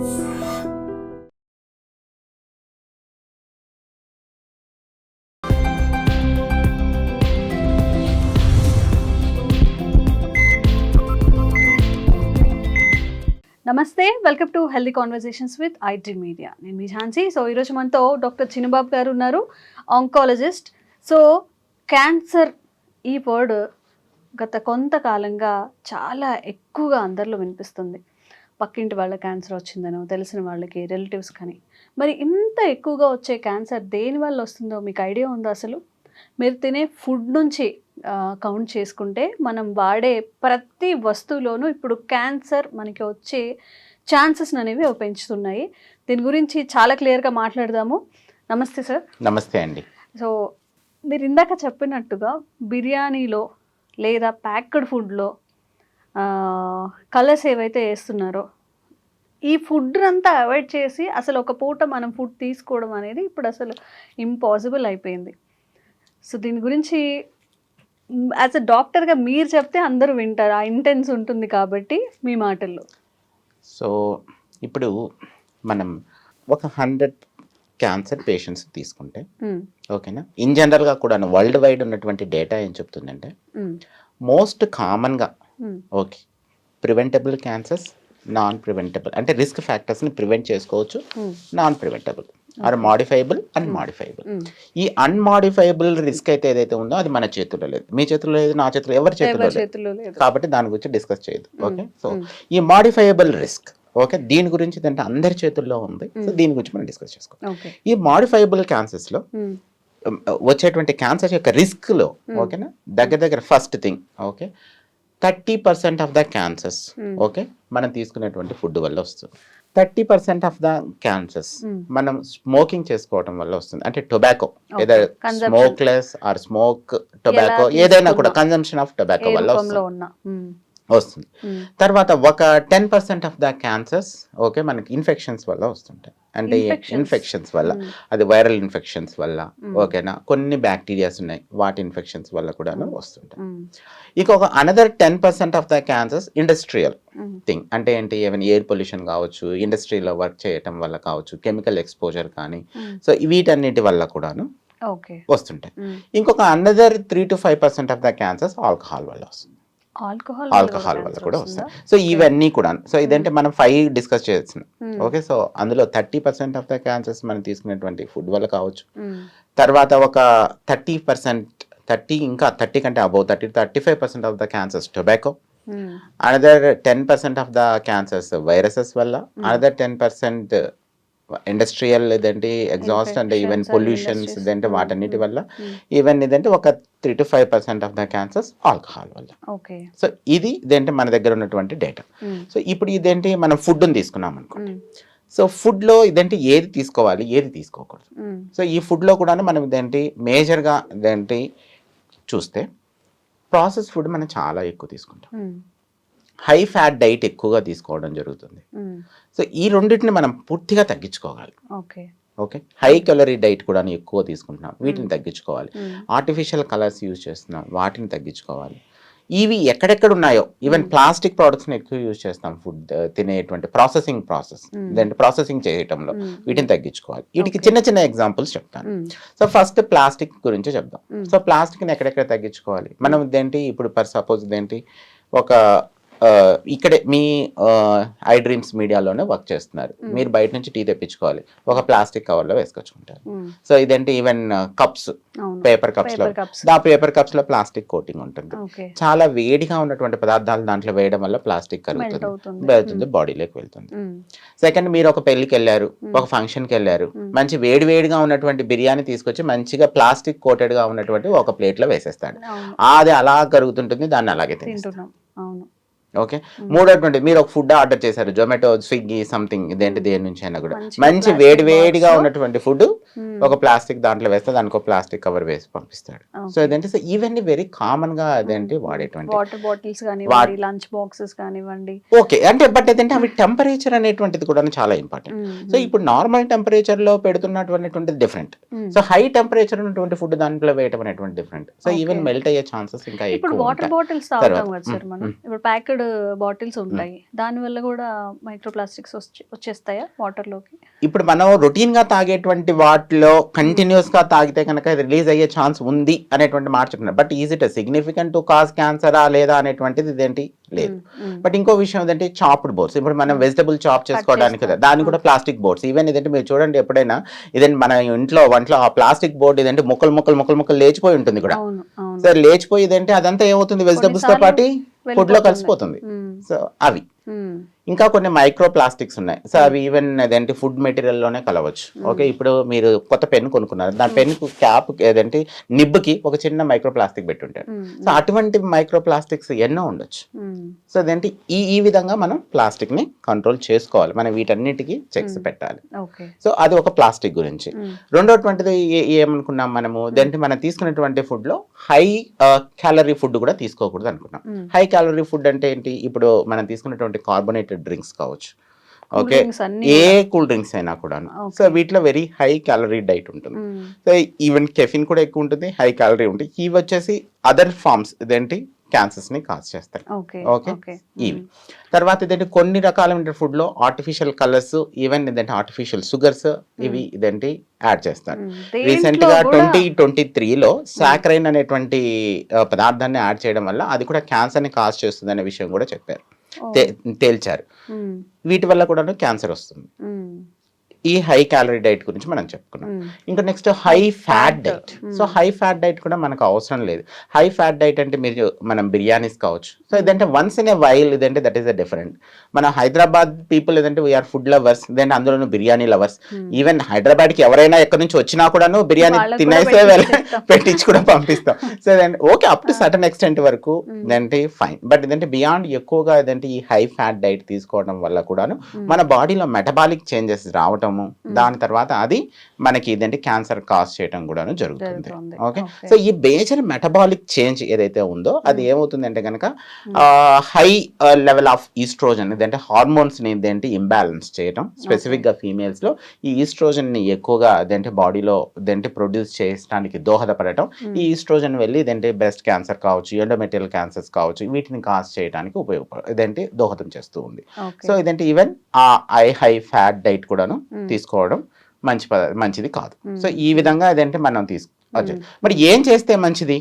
నమస్తే, welcome to healthy conversations with iDream media. నేను మీ Jhansi. So ఈరోజు మనతో డాక్టర్ చిన్నబాబు గారు ఉన్నారు, ఆంకాలజిస్ట్. సో క్యాన్సర్ ఈ వర్డ్ గత కొంతకాలంగా చాలా ఎక్కువగా అందరిలో వినిపిస్తుంది. పక్కింటి వాళ్ళ క్యాన్సర్ వచ్చిందనో, తెలిసిన వాళ్ళకి, రిలేటివ్స్ కానీ. మరి ఇంత ఎక్కువగా వచ్చే క్యాన్సర్ దేనివల్ల వస్తుందో మీకు ఐడియా ఉందా అసలు? మీరు తినే ఫుడ్ నుంచి కౌంట్ చేసుకుంటే మనం వాడే ప్రతి వస్తువులోనూ ఇప్పుడు క్యాన్సర్ మనకి వచ్చే ఛాన్సెస్ అనేవి పెంచుతున్నాయి. దీని గురించి చాలా క్లియర్గా మాట్లాడదాము. నమస్తే సార్. నమస్తే అండి. సో మీరు ఇందాక చెప్పినట్టుగా బిర్యానీలో లేదా ప్యాక్డ్ ఫుడ్లో కలర్స్ ఏవైతే వేస్తున్నారో ఈ ఫుడ్ అంతా అవాయిడ్ చేసి అసలు ఒక పూట మనం ఫుడ్ తీసుకోవడం అనేది ఇప్పుడు అసలు ఇంపాసిబుల్ అయిపోయింది. సో దీని గురించి యాజ్ అ డాక్టర్గా మీరు చెప్తే అందరూ వింటారు, ఆ ఇంటెన్స్ ఉంటుంది కాబట్టి మీ మాటల్లో. సో ఇప్పుడు మనం ఒక 100 క్యాన్సర్ పేషెంట్స్ తీసుకుంటే ఓకేనా, ఇన్ జనరల్గా కూడా వరల్డ్ వైడ్ ఉన్నటువంటి డేటా ఏం చెప్తుందంటే మోస్ట్ కామన్గా okay preventable cancers, non preventable అంటే రిస్క్ ఫ్యాక్టర్స్ని ప్రివెంట్ చేసుకోవచ్చు, non preventable or modifiable, unmodifiable. ఈ అన్మాడిఫైబుల్ రిస్క్ అయితే ఏదైతే ఉందో అది మన చేతుల్లో లేదు, మీ చేతుల్లో లేదు, నా చేతుల్లో ఎవరి చేతుల్లో లేదు, కాబట్టి దాని గురించి డిస్కస్ చేయదు. ఓకే, సో ఈ మాడిఫైబుల్ రిస్క్ ఓకే దీని గురించి అంటే అందరి చేతుల్లో ఉంది. సో దీని గురించి మనం డిస్కస్ చేసుకోవాలి. ఈ మాడిఫైబుల్ క్యాన్సర్స్లో వచ్చేటువంటి క్యాన్సర్ యొక్క రిస్క్లో ఓకేనా దగ్గర first thing okay 30% of the cancers okay మనం తీసుకునేటువంటి ఫుడ్ వల్ల వస్తుంది. 30% ఆఫ్ ద క్యాన్సర్స్ మనం స్మోకింగ్ చేసుకోవడం వల్ల వస్తుంది. అంటే టొబాకో ఏదో స్మోక్లెస్ ఆర్ స్మోక్ టొబాకో ఏదైనా కూడా కన్జంప్షన్ ఆఫ్ టొబాకో వల్ల వస్తుంది. తర్వాత ఒక 10% ఆఫ్ ద క్యాన్సర్స్ ఓకే మనకి ఇన్ఫెక్షన్స్ వల్ల వస్తుంటాయి. అంటే ఇన్ఫెక్షన్స్ వల్ల, అది వైరల్ ఇన్ఫెక్షన్స్ వల్ల ఓకేనా, కొన్ని బ్యాక్టీరియాస్ ఉన్నాయి వాటి ఇన్ఫెక్షన్స్ వల్ల కూడా వస్తుంటాయి. ఇంకొక another 10% of the cancers industrial thing, అంటే ఏంటి ఈవెన్ ఎయిర్ పొల్యూషన్ కావచ్చు, ఇండస్ట్రీలో వర్క్ చేయటం వల్ల కావచ్చు, కెమికల్ ఎక్స్పోజర్ కానీ, సో వీటన్నిటి వల్ల కూడాను వస్తుంటాయి. ఇంకొక another 3 to 5% of the cancers alcohol వల్ల వస్తుంది, ఆల్కహాల్ వల్ల కూడా వస్తాయి. సో ఇవన్నీ కూడా, సో ఇదంటే మనం 5 డిస్కస్ చేస్తున్నాం. ఓకే, సో అందులో 30% ఆఫ్ ద క్యాన్సర్స్ మనం తీసుకునేటువంటి ఫుడ్ వల్ల కావచ్చు. తర్వాత ఒక 30% ఇంకా 30 కంటే above 35% of the cancers tobacco, another 10% of the cancers viruses వల్ల, అనదర్ 10% ఇండస్ట్రియల్ ఇదంటే ఎగ్జాస్ట్ అంటే ఈవెన్ పొల్యూషన్స్ ఇదంటే వాటన్నిటి వల్ల, ఈవెన్ ఇదంటే ఒక 3 to 5% of the cancers alcohol వల్ల. సో ఇది ఇదేంటి మన దగ్గర ఉన్నటువంటి డేటా. సో ఇప్పుడు ఇదేంటి మనం ఫుడ్ని తీసుకున్నాం అనుకోండి. సో ఫుడ్లో ఇదేంటి ఏది తీసుకోవాలి ఏది తీసుకోకూడదు. సో ఈ ఫుడ్లో కూడా మనం ఇదేంటి మేజర్గా ఇదేంటి చూస్తే ప్రాసెస్ ఫుడ్ మనం చాలా ఎక్కువ తీసుకుంటాం, హై ఫ్యాట్ డైట్ ఎక్కువగా తీసుకోవడం జరుగుతుంది. సో ఈ రెండింటిని మనం పూర్తిగా తగ్గించుకోవాలి. ఓకే, హై క్యాలరీ డైట్ కూడా ఎక్కువ తీసుకుంటున్నాం, వీటిని తగ్గించుకోవాలి. ఆర్టిఫిషియల్ కలర్స్ యూజ్ చేస్తున్నాం, వాటిని తగ్గించుకోవాలి. ఇవి ఎక్కడెక్కడ ఉన్నాయో ఈవెన్ ప్లాస్టిక్ ప్రోడక్ట్స్ని ఎక్కువ యూజ్ చేస్తాం ఫుడ్ తినేటువంటి ప్రాసెసింగ్ చేయటంలో, వీటిని తగ్గించుకోవాలి. వీటికి చిన్న చిన్న ఎగ్జాంపుల్స్ చెప్తాను. సో ఫస్ట్ ప్లాస్టిక్ గురించి చెప్దాం. సో ప్లాస్టిక్ని ఎక్కడెక్కడ తగ్గించుకోవాలి మనం ఇదేంటి, ఇప్పుడు ఫర్ సపోజ్ ఇదేంటి ఒక ఇక్కడే మీ ఐ డ్రీమ్స్ మీడియాలోనే వర్క్ చేస్తున్నారు, మీరు బయట నుంచి టీ తెప్పించుకోవాలి, ఒక ప్లాస్టిక్ కవర్లో వేసుకొచ్చుకుంటారు. సో ఇదేంటి ఈవెన్ కప్స్, పేపర్ కప్స్లో, ఆ పేపర్ కప్స్లో ప్లాస్టిక్ కోటింగ్ ఉంటుంది. చాలా వేడిగా ఉన్నటువంటి పదార్థాలు దాంట్లో వేయడం వల్ల ప్లాస్టిక్ కరుగుతుంది, బాడీలోకి వెళ్తుంది. సెకండ్, మీరు ఒక పెళ్లికి వెళ్ళారు, ఒక ఫంక్షన్కి వెళ్ళారు, మంచి వేడిగా ఉన్నటువంటి బిర్యానీ తీసుకొచ్చి మంచిగా ప్లాస్టిక్ కోటెడ్గా ఉన్నటువంటి ఒక ప్లేట్లో వేసేస్తాడు, అది అలా కరుగుతుంటుంది, దాన్ని అలాగే తింటున్నాం. ఓకే, మూడోటువంటి మీరు ఒక ఫుడ్ ఆర్డర్ చేశారు, జొమాటో, స్విగ్గీ, సంథింగ్ ఇదేంటి దేని నుంచి అయినా కూడా మంచి వేడిగా ఉన్నటువంటి ఫుడ్ ఒక ప్లాస్టిక్ దాంట్లో వేస్తే దానికి ఒక ప్లాస్టిక్ కవర్ వేసి పంపిస్తాడు. సో ఇదేంటి సో ఇవన్నీ వెరీ కామన్ గా అదేంటి వాడేటువంటి వాటర్ బాటిల్స్ కానివ్వండి, లంచ్ బాక్సెస్ కానివ్వండి. ఓకే అంటే బట్ ఏంటంటే అవి టెంపరేచర్ అనేటువంటిది కూడా చాలా ఇంపార్టెంట్. సో ఇప్పుడు నార్మల్ టెంపరేచర్ లో పెడుతున్నటువంటిది డిఫరెంట్, సో హై టెంపరేచర్ ఉన్నటువంటి ఫుడ్ దాంట్లో వేయటం అనేటువంటి డిఫరెంట్. సో ఈవెన్ మెల్ట్ అయ్యే ఛాన్సెస్ ఇంకా ఇప్పుడు ఎక్కువ వాటర్ ఉంటాయి. బాటిల్స్ తాగుతాం కదా సార్ మనం, ఇప్పుడు ప్యాక్డ్ బాటిల్స్ ఉంటాయి, దాని వల్ల కూడా మైక్రో ప్లాస్టిక్స్ వచ్చేస్తాయా వాటర్ లోకి? ఇప్పుడు మనం రొటీన్ గా తాగేటువంటి వాటిలో కంటిన్యూస్ గా తాగితే కనుక రిలీజ్ అయ్యే ఛాన్స్ ఉంది అనేటువంటి మాట చెప్తున్నారు. But is it significant to cause క్యాన్సరా లేదా అనేటువంటిది ఇదేంటి లేదు. బట్ ఇంకో విషయం ఏంటంటే చాప్డ్ బోర్డ్స్, ఇప్పుడు మనం వెజిటబుల్ చాప్ చేసుకోవడానికి కదా దాన్ని కూడా ప్లాస్టిక్ బోర్డ్స్. ఈవెన్ ఇదంటే మీరు చూడండి ఎప్పుడైనా ఇదంటే మన ఇంట్లో వంటలో ఆ ప్లాస్టిక్ బోర్డ్ ఇదంటే ముక్కలు ముక్కలు ముక్కలు ముక్కలు లేచిపోయి ఉంటుంది కూడా. సో లేచిపోయి ఇదంటే అదంతా ఏమవుతుంది వెజిటబుల్స్ తో పాటు ఫుడ్ లో కలిసిపోతుంది. సో అవి ఇంకా కొన్ని మైక్రో ప్లాస్టిక్స్ ఉన్నాయి. సో అవి ఈవెన్ అదేంటి ఫుడ్ మెటీరియల్ లోనే కలవచ్చు. ఓకే ఇప్పుడు మీరు కొత్త పెన్ కొనుక్కున్నారు, దాని పెన్ కు క్యాప్ ఏదంటే నిబ్బుకి ఒక చిన్న మైక్రో ప్లాస్టిక్ పెట్టి ఉంటారు. సో అటువంటి మైక్రో ప్లాస్టిక్స్ ఎన్నో ఉండొచ్చు. సో అదేంటి ఈ విధంగా మనం ప్లాస్టిక్ ని కంట్రోల్ చేసుకోవాలి, మనం వీటన్నిటికీ చెక్స్ పెట్టాలి. సో అది ఒక ప్లాస్టిక్ గురించి. రెండోటువంటిది ఏమనుకున్నాం మనము దేంటి మనం తీసుకున్నటువంటి ఫుడ్ లో హై క్యాలరీ ఫుడ్ కూడా తీసుకోకూడదు అనుకున్నాం. హై క్యాలరీ ఫుడ్ అంటే ఏంటి, ఇప్పుడు మనం తీసుకున్నటువంటి కార్బోనేటెడ్ డ్రింక్స్ కావచ్చు, ఓకే ఏ కూల్ డ్రింక్స్ అయినా కూడా. సో వీటిలో వెరీ హై క్యాలరీ డైట్ ఉంటుంది. సో ఈవెన్ కెఫిన్ కూడా ఎక్కువ ఉంటుంది, హై క్యాలరీ ఉంటుంది. ఇవి వచ్చేసి అదర్ ఫార్మ్స్ ఇదేంటి క్యాన్సర్స్ ని కాజ్ చేస్తాయి. ఓకే ఇవి తర్వాత ఇదేంటి కొన్ని రకాల ఫుడ్ లో ఆర్టిఫిషియల్ కలర్స్ ఈవెన్ ఇదేంటి ఆర్టిఫిషియల్ షుగర్స్ ఇవి ఇదేంటి యాడ్ చేస్తారు. రీసెంట్ గా 2023లో సాకరైన్ అనేటువంటి పదార్థాన్ని యాడ్ చేయడం వల్ల అది కూడా క్యాన్సర్ ని కాజ్ చేస్తుంది అనే విషయం కూడా చెప్పారు, తేల్చారు. వీటి వల్ల కూడా క్యాన్సర్ వస్తుంది. ఈ హై క్యాలరీ డైట్ గురించి మనం చెప్పుకున్నాం. ఇంకా next high fat diet. So high fat diet కూడా మనకు అవసరం లేదు. హై ఫ్యాట్ డైట్ అంటే మీరు మనం బిర్యానీస్ కావచ్చు. సో ఇదంటే వన్స్ ఇన్ ఏ వైల్ ఇదంటే దట్ ఈస్ అ డిఫరెంట్. మన హైదరాబాద్ పీపుల్ ఏదంటే వీఆర్ ఫుడ్ లవర్స్, ఇదంటే అందులోనూ బిర్యానీ లవర్స్. ఈవెన్ హైదరాబాద్ కి ఎవరైనా ఎక్కడి నుంచి వచ్చినా కూడాను బిర్యానీ తినేసే పెట్టించి కూడా పంపిస్తాం. సో ఇదంటే okay up to certain extent వరకు ఇదంటే ఫైన్. బట్ ఇదంటే బియాండ్ ఎక్కువగా ఇదంటే ఈ హై ఫ్యాట్ డైట్ తీసుకోవడం వల్ల కూడాను మన బాడీలో మెటబాలిక్ చేంజెస్ రావటం, దాని తర్వాత అది మనకి ఇదంటే క్యాన్సర్ కాజ్ చేయడం కూడా జరుగుతుంది. ఓకే సో ఈ మేజర్ మెటబాలిక్ చేంజ్ ఏదైతే ఉందో అది ఏమవుతుంది అంటే కనుక హై లెవెల్ ఆఫ్ ఈస్ట్రోజన్ ఇదంటే హార్మోన్స్ ని ఇదేంటి ఇంబ్యాలెన్స్ చేయడం, స్పెసిఫిక్ గా ఫీమేల్స్ లో ఈ ఈస్ట్రోజన్ ని ఎక్కువగా ఇదంటే బాడీలో ఇదంటే ప్రొడ్యూస్ చేయడానికి దోహదపడటం. ఈ ఈస్ట్రోజన్ వెళ్ళి ఇదంటే బ్రెస్ట్ క్యాన్సర్ కావచ్చు, ఎండోమెట్రియల్ క్యాన్సర్స్ కావచ్చు, వీటిని కాజ్ చేయడానికి ఇదంటే దోహదం చేస్తూ ఉంది. సో ఇదంటే ఈవెన్ ఆ హై ఫ్యాట్ డైట్ కూడాను తీసుకోవడం మంచిది కాదు. సో ఈ విధంగా అదంటే మనం మరి ఏం చేస్తే మంచిది,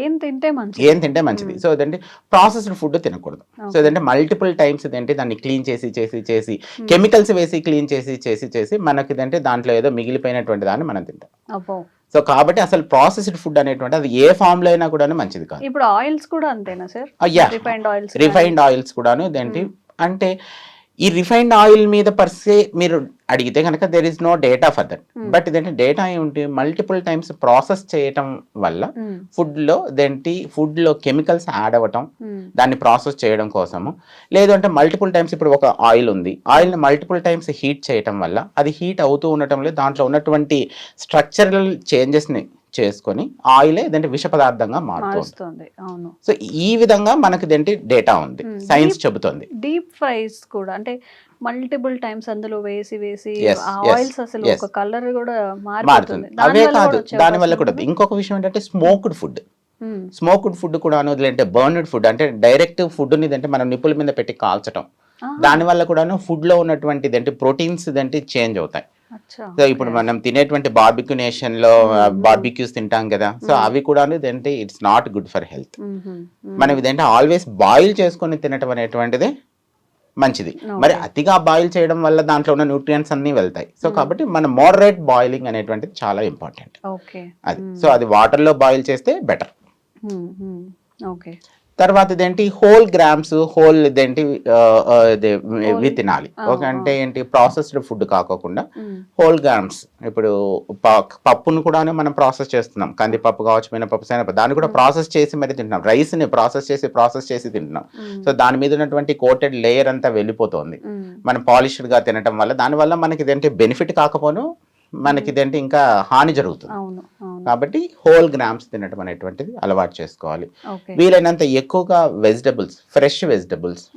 ఏం తింటే మంచిది. సో ఇదంటే ప్రాసెస్డ్ ఫుడ్ తినకూడదు. సో ఇదంటే మల్టిపుల్ టైమ్స్ ఇదంటే దాన్ని క్లీన్ చేసి కెమికల్స్ వేసి క్లీన్ చేసి మనకి ఇదంటే దాంట్లో ఏదో మిగిలిపోయినటువంటి దాన్ని మనం తింటాం. సో కాబట్టి అసలు ప్రాసెస్డ్ ఫుడ్ అనేటువంటి అది ఏ ఫామ్ లో అయినా కూడా మంచిది కాదు. ఇప్పుడు ఆయిల్స్ కూడా అంతేనా సార్? రిఫైన్డ్ ఆయిల్స్ కూడాను ఇదేంటి అంటే ఈ రిఫైన్డ్ ఆయిల్ మీద పర్సే మీరు అడిగితే కనుక there is no data for that. But ఇదేంటి డేటా ఏమిటి, మల్టిపుల్ టైమ్స్ ప్రాసెస్ చేయటం వల్ల ఫుడ్ లో కెమికల్స్ యాడ్ అవ్వటం, దాన్ని ప్రాసెస్ చేయడం కోసము. లేదు అంటే మల్టిపుల్ టైమ్స్ ఇప్పుడు ఒక ఆయిల్ ఉంది, ఆయిల్ ని మల్టిపుల్ టైమ్స్ హీట్ చేయటం వల్ల అది హీట్ అవుతూ ఉండటంలో దాంట్లో ఉన్నటువంటి స్ట్రక్చరల్ చేంజెస్ ని చేసుకొని ఆయిలే ఇదంటే విష పదార్థంగా మారుతుంది. సో ఈ విధంగా మనకి ఇదేంటి డేటా ఉంది, సైన్స్ చెబుతుంది. డీప్ ఫ్రైస్ కూడా అంటే మల్టిపుల్ టైమ్స్ అందులో వేసి ఆయిల్స్ అసలు ఒక కలర్ కూడా మారుతుంది. అవే కాదు, దాని వల్ల కూడా ఇంకొక విషయం ఏంటంటే స్మోక్డ్ ఫుడ్ కూడా లేదంటే బర్న్డ్ ఫుడ్ అంటే డైరెక్ట్ ఫుడ్ ని మనం నిప్పుల మీద పెట్టి కాల్చడం, దాని వల్ల కూడాను ఫుడ్ లో ఉన్నటువంటి ప్రోటీన్స్ చేంజ్ అవుతాయి. సో ఇప్పుడు మనం తినేటువంటి బార్బిక్యునేషన్ లో బార్బిక్యూస్ తింటాం కదా, సో అవి కూడా ఇదంటే it's not good for health. మనం ఇదంటే ఆల్వేస్ బాయిల్ చేసుకొని తినటం అనేటువంటిది మంచిది. మరి అతిగా బాయిల్ చేయడం వల్ల దాంట్లో ఉన్న న్యూట్రియంట్స్ అన్ని వెళ్తాయి. సో కాబట్టి మన మోడరేట్ బాయిలింగ్ అనేటువంటిది చాలా ఇంపార్టెంట్. అది సో అది వాటర్ లో బాయిల్ చేస్తే బెటర్. తర్వాత ఇదేంటి హోల్ గ్రామ్స్ ఇదేంటి ఇవి తినాలి. ఓకే అంటే ఏంటి ప్రాసెస్డ్ ఫుడ్ కాకోకుండా హోల్ గ్రామ్స్. ఇప్పుడు పప్పును కూడా మనం ప్రాసెస్ చేస్తున్నాం, కందిపప్పు కావచ్చు, మినపప్పు, శనగపప్పు, దాన్ని కూడా ప్రాసెస్ చేసి మరి తింటున్నాం. రైస్ ని ప్రాసెస్ చేసి తింటున్నాం. సో దాని మీద ఉన్నటువంటి కోటెడ్ లేయర్ అంతా వెళ్ళిపోతుంది. మనం పాలిష్డ్ గా తినటం వల్ల దానివల్ల మనకి ఇదేంటి బెనిఫిట్ కాకపోను మనకి ఇదేంటి ఇంకా హాని జరుగుతుంది. అవును అవును. కాబట్టి హోల్ గ్రామ్స్ తినడం అనేటువంటిది అలవాటు చేసుకోవాలి. ఓకే. వీలైనంత ఎక్కువగా వెజిటబుల్స్,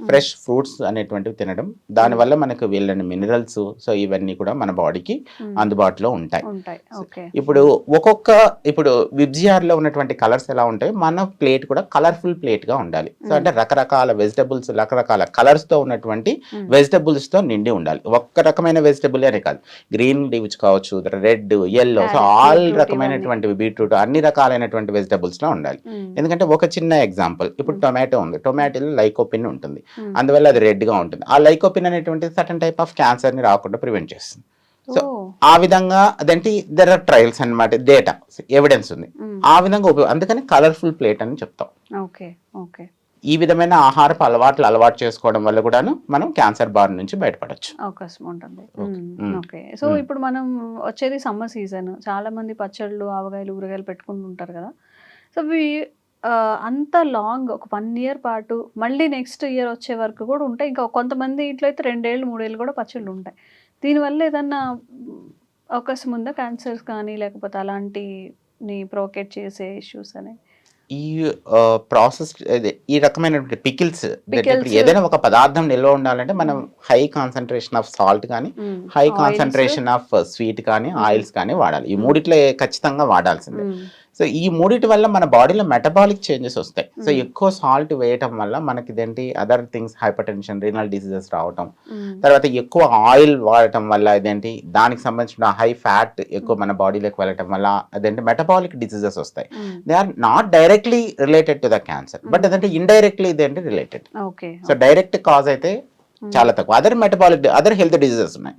ఫ్రెష్ ఫ్రూట్స్ అనేటువంటివి తినడం, దానివల్ల మనకు వీళ్ళని మినరల్స్, సో ఇవన్నీ కూడా మన బాడీకి అందుబాటులో ఉంటాయి. ఉంటాయి. ఓకే. ఇప్పుడు ఇప్పుడు విబ్జిఆర్లో ఉన్నటువంటి కలర్స్ ఎలా ఉంటాయి, మన ప్లేట్ కూడా కలర్ఫుల్ ప్లేట్ గా ఉండాలి. సో అంటే రకరకాల వెజిటబుల్స్, రకరకాల కలర్స్ తో ఉన్నటువంటి వెజిటబుల్స్ తో నిండి ఉండాలి. ఒక్క రకమైన వెజిటబుల్ అనే కాదు, గ్రీన్ లీవ్స్ కావచ్చు, రెడ్, ఎల్లో, సో ఆల్ రకమైనటువంటి బీట్రూట్, అన్ని రకాలైనటువంటి వెజిటబుల్స్ లో ఉండాలి. ఎందుకంటే ఒక చిన్న ఎగ్జాంపుల్, ఇప్పుడు టొమాటో ఉంది, టొమాటోలో లైకోపిన్ ఉంటుంది, అందువల్ల అది రెడ్ గా ఉంటుంది. ఆ లైకోపిన్ అనేటువంటి సర్టన్ టైప్ ఆఫ్ క్యాన్సర్ ని రాకుండా ప్రివెంట్ చేస్తుంది. సో ఆ విధంగా అదేంటి దెర్ ఆర్ ట్రయల్స్ అన్నమాట, డేటా ఎవిడెన్స్ ఉంది. ఆ విధంగా అందుకని కలర్ఫుల్ ప్లేట్ అని చెప్తాం. ఓకే. ఓకే. ఈ విధమైన ఆహారపు అలవాటు చేసుకోవడం వల్ల కూడాను మనం క్యాన్సర్ బారి నుంచి బయటపడచ్చు. అవకాశం ఉంటుంది. ఓకే. సో ఇప్పుడు మనం వచ్చేది సమ్మర్ సీజన్, చాలా మంది పచ్చళ్ళు, ఆవకాయలు, ఊరగాయలు పెట్టుకుంటుంటారు కదా. సో ఇవి అంత లాంగ్ ఒక 1 year పాటు మళ్ళీ నెక్స్ట్ ఇయర్ వచ్చే వరకు కూడా ఉంటాయి. ఇంకా కొంతమంది ఇంట్లో అయితే 2 ఏళ్ళు 3 ఏళ్ళు కూడా పచ్చళ్ళు ఉంటాయి. దీనివల్ల ఏదన్నా అవకాశం ఉందా, క్యాన్సర్స్ కానీ లేకపోతే అలాంటిని ప్రొవోకేట్ చేసే ఇష్యూస్ అని? ఈ ప్రాసెస్ ఈ రకమైనటువంటి పికిల్స్, ఏదైనా ఒక పదార్థం నిల్వ ఉండాలంటే మనం హై కాన్సన్ట్రేషన్ ఆఫ్ సాల్ట్ కానీ, హై కాన్సన్ట్రేషన్ ఆఫ్ స్వీట్ కానీ, ఆయిల్స్ కానీ వాడాలి. ఈ మూడిట్లో ఖచ్చితంగా వాడాల్సిందే. సో ఈ మూడిటి వల్ల మన బాడీలో మెటబాలిక్ చేంజెస్ వస్తాయి. సో ఎక్కువ సాల్ట్ వేయటం వల్ల మనకి ఇదేంటి other things, hyper tension, renal diseases రావటం, తర్వాత ఎక్కువ ఆయిల్ వాడటం వల్ల ఇదేంటి దానికి సంబంధించిన హై ఫ్యాట్ ఎక్కువ మన బాడీలోకి వెళ్ళటం వల్ల అదేంటి మెటబాలిక్ డిసీజెస్ వస్తాయి. They are not directly related to the cancer, but అదంటే ఇండైరెక్ట్లీ ఇదేంటి రిలేటెడ్. సో డైరెక్ట్ కాజ్ అయితే చాలా తక్కువ. అదర్ హెల్త్ డిజీజెస్ ఉన్నాయి,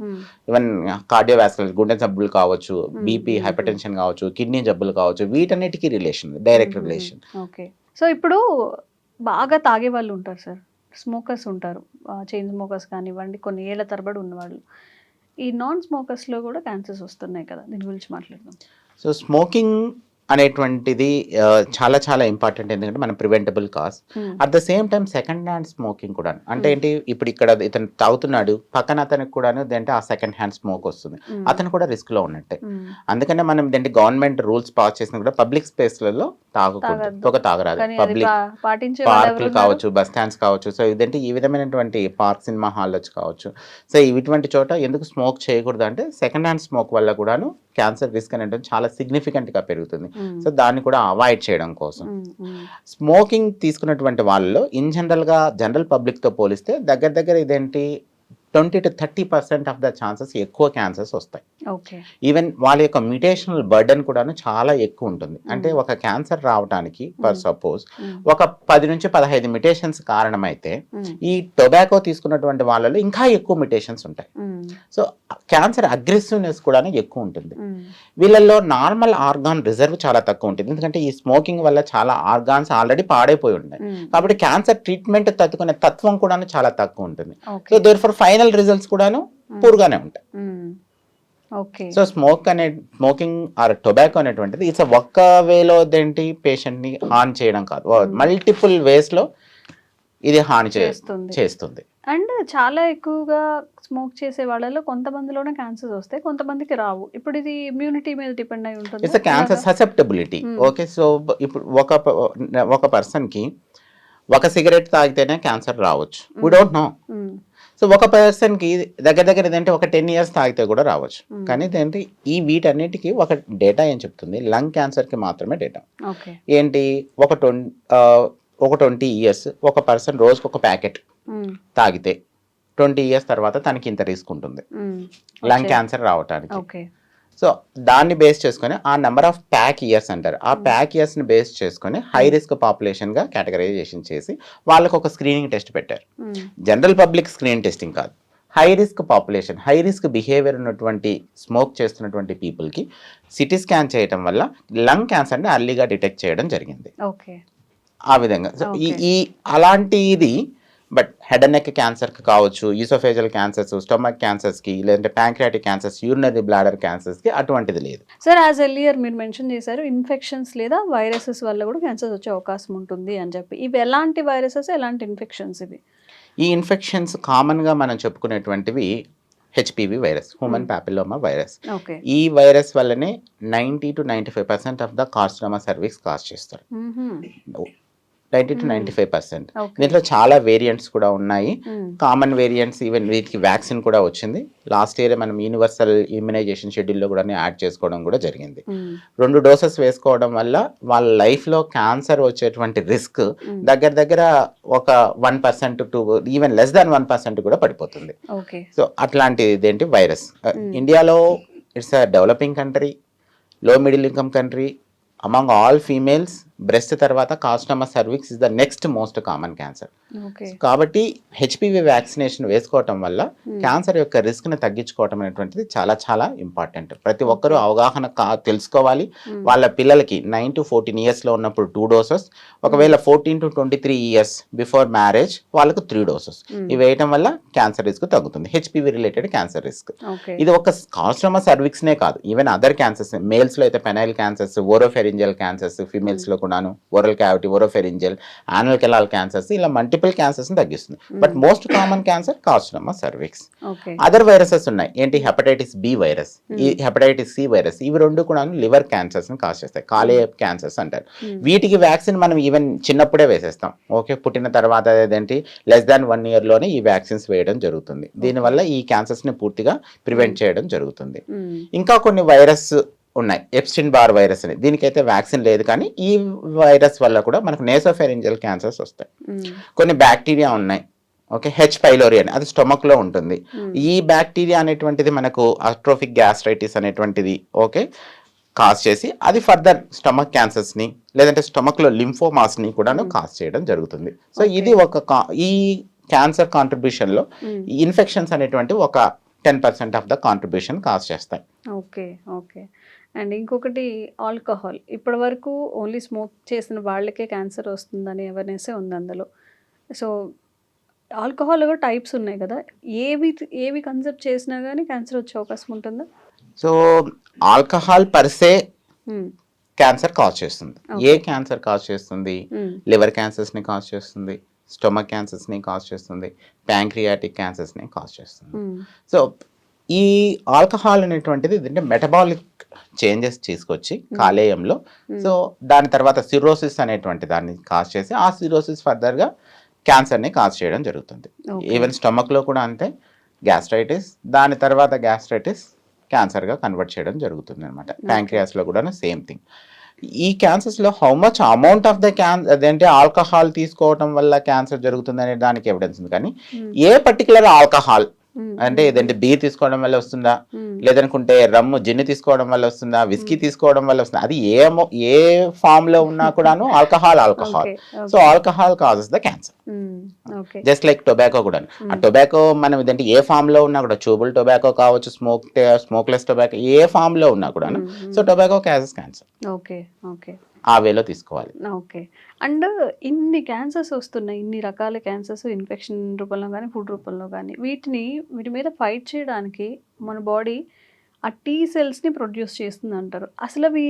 ఈవెన్ కార్డియోవాస్కులర్, గుండె జబ్బులు కావచ్చు, బీపీ, హైపర్ టెన్షన్ కావచ్చు, కిడ్నీ జబ్బులు కావచ్చు, వీటన్నిటికీ relation, direct relation. Okay. So ఇప్పుడు బాగా తాగే వాళ్ళు ఉంటారు సార్, స్మోకర్స్ ఉంటారు, చైన్ స్మోకర్స్ కానివ్వండి, కొన్ని ఏళ్ల తరబడి ఉన్నవాళ్ళు. ఈ నాన్ స్మోకర్స్లో కూడా క్యాన్సర్స్ వస్తున్నాయి కదా, దీని గురించి మాట్లాడదాం. సో స్మోకింగ్ అనేటువంటిది చాలా చాలా ఇంపార్టెంట్, ఎందుకంటే మన preventable cause. At the same time second hand smoking కూడా అంటే ఏంటి, ఇప్పుడు ఇక్కడ ఇతను తాగుతున్నాడు, పక్కన అతనికి కూడా ఆ సెకండ్ హ్యాండ్ స్మోక్ వస్తుంది, అతను కూడా రిస్క్ లో ఉన్నట్టే. అందుకనే మనం ఏంటి గవర్నమెంట్ రూల్స్ పాస్ చేసిన కూడా పబ్లిక్ స్పేస్లలో తాగకూడదు, పొగ తాగరాదు. పబ్లిక్ పార్కులు కావచ్చు, బస్ స్టాండ్స్ కావచ్చు, సో ఇదేంటి ఈ విధమైనటువంటి పార్క్, సినిమా హాల్స్ కావచ్చు, సో ఇటువంటి చోట ఎందుకు స్మోక్ చేయకూడదు అంటే సెకండ్ హ్యాండ్ స్మోక్ వల్ల కూడాను క్యాన్సర్ రిస్క్ అనేది చాలా సిగ్నిఫికెంట్ గా పెరుగుతుంది. సో దాన్ని కూడా అవాయిడ్ చేయడం కోసం స్మోకింగ్ తీసుకున్నటువంటి వాళ్ళలో ఇన్ జనరల్ పబ్లిక్ తో పోలిస్తే దగ్గర ఇదేంటి 20 to 30% ఆఫ్ ద ఛాన్సెస్ ఎక్కువ క్యాన్సర్స్ వస్తాయి. ఈవెన్ వాళ్ళ యొక్క మ్యూటేషనల్ బర్డెన్ కూడా చాలా ఎక్కువ ఉంటుంది. అంటే ఒక క్యాన్సర్ రావడానికి ఫర్ సపోజ్ ఒక 10 నుంచి 15 మ్యూటేషన్స్ కారణమైతే ఈ టొబాకో తీసుకున్నటువంటి వాళ్ళలో ఇంకా ఎక్కువ మ్యూటేషన్స్ ఉంటాయి. సో క్యాన్సర్ అగ్రెసివ్నెస్ కూడా ఎక్కువ ఉంటుంది. వీళ్ళల్లో నార్మల్ ఆర్గాన్ రిజర్వ్ చాలా తక్కువ ఉంటుంది, ఎందుకంటే ఈ స్మోకింగ్ వల్ల చాలా ఆర్గాన్స్ ఆల్రెడీ పాడైపోయి ఉంటాయి. కాబట్టి క్యాన్సర్ ట్రీట్మెంట్ తట్టుకునే తత్వం కూడా చాలా తక్కువ ఉంటుంది. So therefore final results కూడాను పూర్గానే ఉంటాయి. సో స్మోకింగ్ ఆర్ టొబాకో అనేటువంటిది ఇట్స్ ఒక్క వేలో ఏంటి పేషెంట్ ని హాని చేయడం కాదు, మల్టిపుల్ వేస్ లో ఇది హాని చేస్తుంది. అండ్ చాలా ఎక్కువగా స్మోక్ చేసే వాళ్ళలో కొంతమందిలోనే క్యాన్సర్స్ వస్తాయి, కొంతమందికి రావు. ఇప్పుడు ఇది ఇమ్యూనిటీ మీద డిపెండ్ అయి ఉంటుంది. It's cancer susceptibility. Okay, so ఇప్పుడు ఒక పర్సన్ కి ఒక సిగరెట్ తాగితేనే క్యాన్సర్ రావచ్చు, వీ డోంట్ నో. సో ఒక పర్సన్ కి దగ్గర ఇదేంటి ఒక 10 years తాగితే కూడా రావచ్చు. కానీ ఇదేంటి ఈ వీటన్నిటికీ ఒక డేటా ఏం చెప్తుంది, లంగ్ క్యాన్సర్ కి మాత్రమే డేటా ఏంటి, ఒక 20 years ఒక పర్సన్ రోజుకి ఒక ప్యాకెట్ తాగితే 20 years తర్వాత తనకి ఇంత రిస్క్ ఉంటుంది లంగ్ క్యాన్సర్ రావడానికి. సో దాన్ని బేస్ చేసుకొని ఆ నెంబర్ ఆఫ్ ప్యాక్ ఇయర్స్ అంటారు, ఆ ప్యాక్ ఇయర్స్ ని బేస్ చేసుకొని హై రిస్క్ పాపులేషన్ గా కేటగరైజేషన్ చేసి వాళ్ళకు ఒక స్క్రీనింగ్ టెస్ట్ పెట్టారు. జనరల్ పబ్లిక్ స్క్రీన్ టెస్టింగ్ కాదు, high risk population, high risk behaviour ఉన్నటువంటి స్మోక్ చేస్తున్నటువంటి పీపుల్ కి సిటీ స్కాన్ చేయడం వల్ల లంగ్ క్యాన్సర్ ని అర్లీగా డిటెక్ట్ చేయడం జరిగింది. ఆ విధంగా ఈ అలాంటి ఇది. బట్ హెడ్ అండ్ నెక్ క్యాన్సర్కి కావచ్చు, ఈసోఫేజల్ క్యాన్సర్స్, స్టొమక్ క్యాన్సర్స్కి, లేదంటే ప్యాంక్రియాటిక్ క్యాన్సర్స్, యూరినరీ బ్లాడర్ క్యాన్సర్స్కి అటువంటిది లేదు. సార్ యాజ్ ఎర్లియర్ మీరు మెన్షన్ చేశారు ఇన్ఫెక్షన్స్ లేదా వైరసెస్ వల్ల కూడా క్యాన్సర్స్ వచ్చే అవకాశం ఉంటుంది అని చెప్పి. ఇవి ఎలాంటి వైరసెస్, ఎలాంటి ఇన్ఫెక్షన్స్ ఇవి? ఈ ఇన్ఫెక్షన్స్ కామన్గా మనం చెప్పుకునేటువంటివి HPV virus, human papilloma virus. Okay. ఈ వైరస్ వల్లనే 90-95% of the carcinoma cervix cause చేస్తారు. 90-95%. ఓకే. దీంట్లో చాలా వేరియంట్స్ కూడా ఉన్నాయి. కామన్ వేరియంట్స్, ఈవెన్ వీటికి వ్యాక్సిన్ కూడా వచ్చింది. లాస్ట్ ఇయర్ మనం యూనివర్సల్ ఇమ్యునైజేషన్ షెడ్యూల్లో కూడా యాడ్ చేసుకోవడం కూడా జరిగింది. 2 డోసెస్ వేసుకోవడం వల్ల వాళ్ళ లైఫ్లో క్యాన్సర్ వచ్చేటువంటి రిస్క్ దగ్గర ఒక 1% టు ఈవెన్ లెస్ దాన్ 1% కూడా పడిపోతుంది. ఓకే. సో అట్లాంటిది ఏంటి వైరస్. ఇండియాలో it's a developing country, low middle income country. Among all females breast తర్వాత carcinoma cervix is the next most common cancer. కాబట్టి హెచ్పివి వ్యాక్సినేషన్ వేసుకోవటం వల్ల క్యాన్సర్ యొక్క రిస్క్ని తగ్గించుకోవటం అనేటువంటిది చాలా చాలా ఇంపార్టెంట్. ప్రతి ఒక్కరూ అవగాహన తెలుసుకోవాలి. వాళ్ళ పిల్లలకి 9 to 14 ఇయర్స్లో ఉన్నప్పుడు 2 డోసెస్, ఒకవేళ 14 to 23 ఇయర్స్ బిఫోర్ మ్యారేజ్ వాళ్ళకు 3 డోసెస్. ఇవి వేయటం వల్ల క్యాన్సర్ రిస్క్ తగ్గుతుంది, హెచ్పివి రిలేటెడ్ క్యాన్సర్ రిస్క్. ఇది ఒక కార్సినోమా సర్విక్స్నే కాదు, ఈవెన్ అదర్ క్యాన్సర్స్, మేల్స్లో అయితే పెనైల్ క్యాన్సర్స్, ఓరోఫెరింజియల్ క్యాన్సర్స్, ఫీమేల్స్లో కూడాను oral cavity, oropharyngeal, anal canal cancers, ఇలా మల్టిపుల్ క్యాన్సర్స్ తగ్గిస్తుంది. But most common cancer carcinoma cervix. Other viruses ఉన్నాయి ఏంటి, హెపటైటిస్ బి వైరస్, ఈ హెపటైటిస్ సి వైరస్, ఇవి 2 కూడా లివర్ క్యాన్సర్స్ ని కాజ్ చేస్తాయి, కాలేయ క్యాన్సర్స్ అంటారు. వీటికి వ్యాక్సిన్ మనం ఈవెన్ చిన్నప్పుడే వేసేస్తాం. ఓకే, పుట్టిన తర్వాత ఏదేంటి లెస్ దాన్ 1 year లోనే ఈ వ్యాక్సిన్స్ వేయడం జరుగుతుంది. దీనివల్ల ఈ క్యాన్సర్స్ ని పూర్తిగా ప్రివెంట్ చేయడం జరుగుతుంది. ఇంకా కొన్ని వైరస్ ఉన్నాయి, ఎప్స్టిన్ బార్ వైరస్ అని, దీనికైతే వ్యాక్సిన్ లేదు, కానీ ఈ వైరస్ వల్ల కూడా మనకు నేసోఫెరింజియల్ క్యాన్సర్స్ వస్తాయి. కొన్ని బ్యాక్టీరియా ఉన్నాయి, ఓకే, హెచ్ పైలోరి అని, అది స్టొమక్ లో ఉంటుంది. ఈ బ్యాక్టీరియా అనేటువంటిది మనకు అట్రోఫిక్ గ్యాస్ట్రైటిస్ అనేటువంటిది ఓకే కాజ్ చేసి అది ఫర్దర్ స్టమక్ క్యాన్సర్స్ ని లేదంటే స్టమక్ లో లింఫోమాస్ ని కూడా కాజ్ చేయడం జరుగుతుంది. సో ఇది ఈ క్యాన్సర్ కాంట్రిబ్యూషన్ లో ఇన్ఫెక్షన్స్ అనేటువంటి ఒక 10% ఆఫ్ ద కాంట్రిబ్యూషన్ కాజ్ చేస్తాయి. ఓకే. ఓకే. అండ్ ఇంకొకటి ఆల్కహాల్, ఇప్పటి వరకు ఓన్లీ స్మోక్ చేసిన వాళ్ళకే క్యాన్సర్ వస్తుందని అవేర్నెస్ ఉంది అందులో. సో ఆల్కహాల్ కూడా టైప్స్ ఉన్నాయి కదా, ఏవి కన్సెప్ట్ చేసినా కానీ క్యాన్సర్ వచ్చే అవకాశం ఉంటుందా? So alcohol per se cancer cause చేస్తుంది. ఏ క్యాన్సర్ కాజ్ చేస్తుంది? లివర్ క్యాన్సర్స్ ని కాజ్ చేస్తుంది, స్టొమక్ క్యాన్సర్స్ ని కాజ్ చేస్తుంది, ప్యాంక్రియాటిక్ క్యాన్సర్స్ ని కాజ్ చేస్తుంది. సో ఈ ఆల్కహాల్ అనేటువంటిది ఏంటంటే మెటబాలిక్ చేంజెస్ తీసుకొచ్చి కాలేయంలో, సో దాని తర్వాత సిరోసిస్ అనేటువంటి దాన్ని కాజ్ చేసి ఆ సిరోసిస్ ఫర్దర్గా క్యాన్సర్ని కాజ్ చేయడం జరుగుతుంది. ఈవెన్ స్టమక్లో కూడా అంతే, గ్యాస్ట్రైటిస్, దాని తర్వాత గ్యాస్ట్రైటిస్ క్యాన్సర్గా కన్వర్ట్ చేయడం జరుగుతుంది అనమాట. ప్యాంక్రియాస్లో కూడా సేమ్ థింగ్. ఈ క్యాన్సర్స్లో how much amount of the అదేంటి ఆల్కహాల్ తీసుకోవడం వల్ల క్యాన్సర్ జరుగుతుంది అనే దానికి ఎవిడెన్స్ ఉంది, కానీ ఏ పర్టికులర్ ఆల్కహాల్ అంటే ఏదంటే బీర్ తీసుకోవడం వల్ల వస్తుందా, లేదనుకుంటే రమ్ము జిన్ని తీసుకోవడం వల్ల వస్తుందా, విస్కీ తీసుకోవడం వల్ల వస్తుందా, అది ఏ ఫామ్ లో ఉన్నా కూడాను alcohol. So alcohol causes the cancer, just like tobacco కూడా. ఆ టొబాకో మనం ఇదంటే ఏ ఫామ్ లో ఉన్నా కూడా, చూబుల్ టొబాకో కావచ్చు, స్మోక్లెస్ టొబాకో, ఏ ఫామ్ లో ఉన్నా కూడాను, so tobacco causes cancer. Okay. Okay, ఆ వేలో తీసుకోవాలి. ఓకే. అండ్ ఇన్ని క్యాన్సర్స్ వస్తున్నాయి, ఇన్ని రకాల క్యాన్సర్స్, ఇన్ఫెక్షన్ రూపంలో కానీ ఫుడ్ రూపంలో కానీ, వీటి మీద ఫైట్ చేయడానికి మన బాడీ ఆ టీ సెల్స్ని ప్రొడ్యూస్ చేస్తుంది అంటారు. అసలు అవి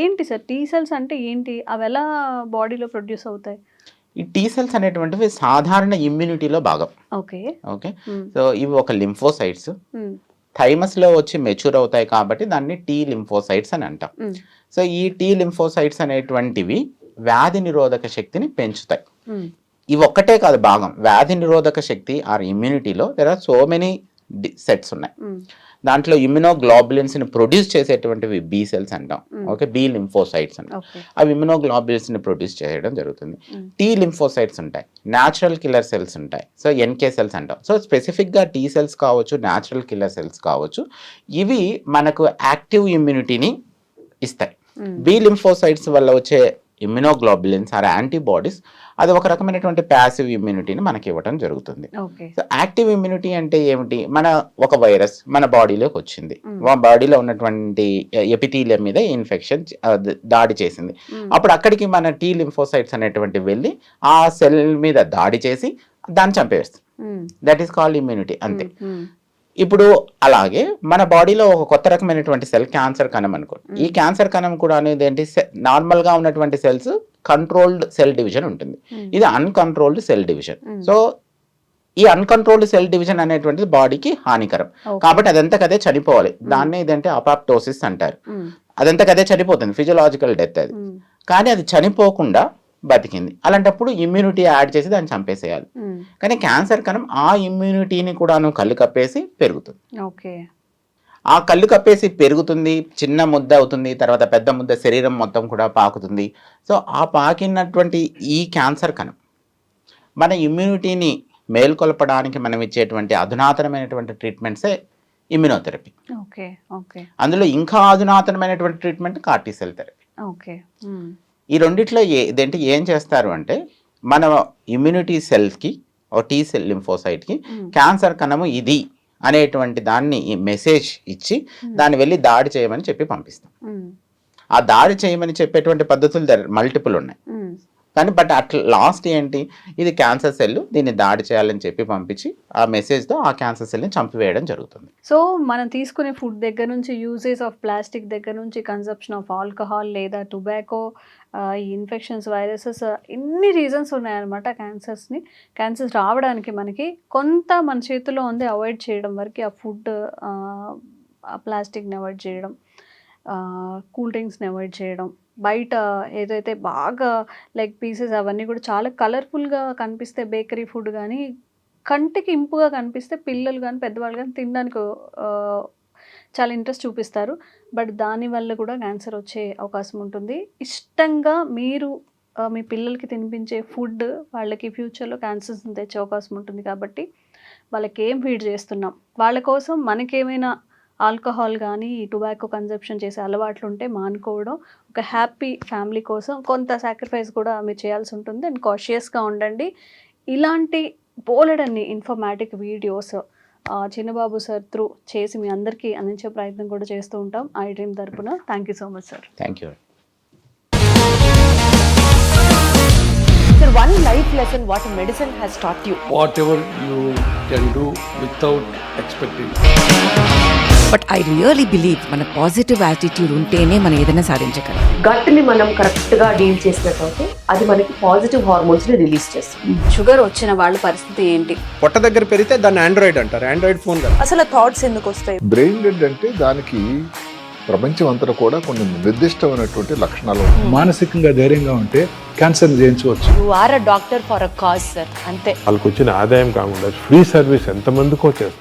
ఏంటి సార్? టీ సెల్స్ అంటే ఏంటి? అవి ఎలా బాడీలో ప్రొడ్యూస్ అవుతాయి? ఈ టీ సెల్స్ అనేటువంటివి సాధారణ ఇమ్యూనిటీలో భాగం. ఓకే. ఓకే, సో ఇవి ఒక లింఫోసైట్స్, థైమస్ లో వచ్చి మెచ్యూర్ అవుతాయి కాబట్టి దాన్ని టీ లింఫోసైట్స్ అని అంటాం. సో ఈ టీ లింఫోసైట్స్ అనేటువంటివి వ్యాధి నిరోధక శక్తిని పెంచుతాయి. ఇవి ఒక్కటే కాదు భాగం, వ్యాధి నిరోధక శక్తి ఆర్ ఇమ్యూనిటీలో there are so many sets ఉన్నాయి. దాంట్లో ఇమ్యునోగ్లోబులిన్స్ ని ప్రొడ్యూస్ చేసేటువంటివి బి సెల్స్ అంటాం, ఓకే, బి లింఫోసైట్స్ అంటాం. అవి ఇమ్యునోగ్లోబులిన్స్ ని ప్రొడ్యూస్ చేయడం జరుగుతుంది. టీ లింఫోసైట్స్ ఉంటాయి, న్యాచురల్ కిల్లర్ సెల్స్ ఉంటాయి, సో ఎన్కే సెల్స్ అంటాం. సో స్పెసిఫిక్ గా టీ సెల్స్ కావచ్చు, న్యాచురల్ కిల్లర్ సెల్స్ కావచ్చు, ఇవి మనకు యాక్టివ్ ఇమ్యూనిటీని ఇస్తాయి. బి లింఫోసైట్స్ వల్ల వచ్చే ఇమ్యునోగ్లోబులిన్స్ ఆర్ యాంటీబాడీస్, అది ఒక రకమైనటువంటి ప్యాసివ్ ఇమ్యూనిటీని మనకి ఇవ్వడం జరుగుతుంది. సో యాక్టివ్ ఇమ్యూనిటీ అంటే ఏమిటి? మన ఒక వైరస్ మన బాడీలోకి వచ్చింది, బాడీలో ఉన్నటువంటి ఎపిథీలియం మీద ఇన్ఫెక్షన్ దాడి చేసింది, అప్పుడు అక్కడికి మన టీ లింఫోసైట్స్ అనేటువంటి వెళ్ళి ఆ సెల్ మీద దాడి చేసి దాన్ని చంపేస్తుంది. దట్ ఈస్ కాల్డ్ ఇమ్యూనిటీ, అంతే. ఇప్పుడు అలాగే మన బాడీలో ఒక కొత్త రకమైనటువంటి సెల్ క్యాన్సర్ కణం అనుకో, ఈ క్యాన్సర్ కణం కూడా అనేది ఏంటి, నార్మల్ గా ఉన్నటువంటి సెల్స్ కంట్రోల్డ్ సెల్ డివిజన్ ఉంటుంది, ఇది అన్కంట్రోల్డ్ సెల్ డివిజన్. సో ఈ అన్కంట్రోల్డ్ సెల్ డివిజన్ అనేటువంటిది బాడీకి హానికరం. కాబట్టి అదంతకదే చనిపోవాలి. దాన్ని ఇదంటే అపాప్టోసిస్ అంటారు. అదంతకదే చనిపోతుంది, ఫిజియలాజికల్ డెత్ అది. కానీ అది చనిపోకుండా బతికింది, అలాంటప్పుడు ఇమ్యూనిటీ యాడ్ చేసి దాన్ని చంపేసేయాలి. కానీ క్యాన్సర్ కణం ఆ ఇమ్యూనిటీని కూడాను కళ్ళు కప్పేసి పెరుగుతుంది. ఓకే, ఆ కళ్ళు కప్పేసి పెరుగుతుంది, చిన్న ముద్ద అవుతుంది, తర్వాత పెద్ద ముద్ద శరీరం మొత్తం కూడా పాకుతుంది. సో ఆ పాకినటువంటి ఈ క్యాన్సర్ కణం మన ఇమ్యూనిటీని మేల్కొల్పడానికి మనం ఇచ్చేటువంటి అధునాతనమైనటువంటి ట్రీట్మెంట్సే ఇమ్యునోథెరపీ. Okay, okay. అందులో ఇంకా అధునాతనమైనటువంటి treatment CAR T cell therapy. Okay. ఈ రెండిట్లో ఇదేంటి ఏం చేస్తారు అంటే మన ఇమ్యూనిటీ సెల్స్కి టీ సెల్ లింఫోసైట్కి క్యాన్సర్ కణము ఇది అనేటువంటి దాన్ని ఈ మెసేజ్ ఇచ్చి దాన్ని వెళ్ళి దాడి చేయమని చెప్పి పంపిస్తాం. ఆ దాడి చేయమని చెప్పేటువంటి పద్ధతులు మల్టిపుల్ ఉన్నాయి. కానీ బట్ అట్లా లాస్ట్ ఏంటి, ఇది క్యాన్సర్ సెల్, దీన్ని దాడి చేయాలని చెప్పి పంపించి ఆ మెసేజ్తో ఆ క్యాన్సర్ సెల్ని చంపివేయడం జరుగుతుంది. సో మనం తీసుకునే ఫుడ్ దగ్గర నుంచి, యూజెస్ ఆఫ్ ప్లాస్టిక్ దగ్గర నుంచి, కన్సప్షన్ ఆఫ్ ఆల్కహాల్ లేదా టొబాకో, ఈ ఇన్ఫెక్షన్స్, వైరసెస్, ఇన్ని రీజన్స్ ఉన్నాయన్నమాట క్యాన్సర్స్ రావడానికి. మనకి కొంత మన చేతిలో ఉంది అవాయిడ్ చేయడం వరకు, ఆ ఫుడ్, ఆ ప్లాస్టిక్ని అవాయిడ్ చేయడం, కూల్ డ్రింక్స్ని అవాయిడ్ చేయడం, బయట ఏదైతే బాగా లెగ్ పీసెస్ అవన్నీ కూడా చాలా కలర్ఫుల్గా కనిపిస్తే బేకరీ ఫుడ్ కానీ, కంటికి ఇంపుగా కనిపిస్తే పిల్లలు కానీ పెద్దవాళ్ళు కానీ తినడానికి చాలా ఇంట్రెస్ట్ చూపిస్తారు. బట్ దానివల్ల కూడా క్యాన్సర్ వచ్చే అవకాశం ఉంటుంది. ఇష్టంగా మీరు మీ పిల్లలకి తినిపించే ఫుడ్ వాళ్ళకి ఫ్యూచర్లో క్యాన్సర్స్ని తెచ్చే అవకాశం ఉంటుంది. కాబట్టి వాళ్ళకి ఏం ఫీడ్ చేస్తున్నాం, వాళ్ళ కోసం మనకేమైనా ఆల్కహాల్ కానీ టొబాకో కన్జప్షన్ చేసే అలవాట్లు ఉంటే మానుకోవడం, ఒక హ్యాపీ ఫ్యామిలీ కోసం కొంత సాక్రిఫైస్ కూడా మీరు చేయాల్సి ఉంటుంది. అండ్ కాషియస్గా ఉండండి. ఇలాంటి బోలెడన్ని ఇన్ఫర్మాటిక్ వీడియోస్ చిన్నబాబు సార్ త్రూ చేసి మీ అందరికీ అందించే ప్రయత్నం కూడా చేస్తూ ఉంటాం ఐ డ్రీమ్ తరపున. Thank you so much sir. Thank you. Sir, one life lesson what medicine has taught you. Whatever you can do without expecting. But I really believe మన positive attitude ఉంటేనే మనం ఏదైనా సాధించగలం. గట్ని మనం కరెక్ట్గా డీల్ చేసినట్లయితే అది మనకి పాజిటివ్ హార్మోన్స్ని రిలీజ్ చేస్తుంది. షుగర్ వచ్చిన వాళ్ళ పరిస్థితి ఏంటి? పొట్ట దగ్గర పెరిగితే దాన్ని ఆండ్రాయిడ్ అంటారు, ఆండ్రాయిడ్ ఫోన్ కదా. అసలు థాట్స్ ఎందుకు వస్తాయి? బ్రెయిన్ డెడ్ అంటే దానికి ప్రపంచం అంతా కూడా కొన్ని నిర్దిష్టమైనటువంటి లక్షణాలు ఉన్నాయి. మానసికంగా ధైర్యంగా ఉంటే క్యాన్సర్ జయించవచ్చు. You are a doctor for a cause sir, అంతే. వాళ్ళకి వచ్చిన ఆదాయం కాకుండా ఫ్రీ సర్వీస్ ఎంతమందికో చేస్తుంది.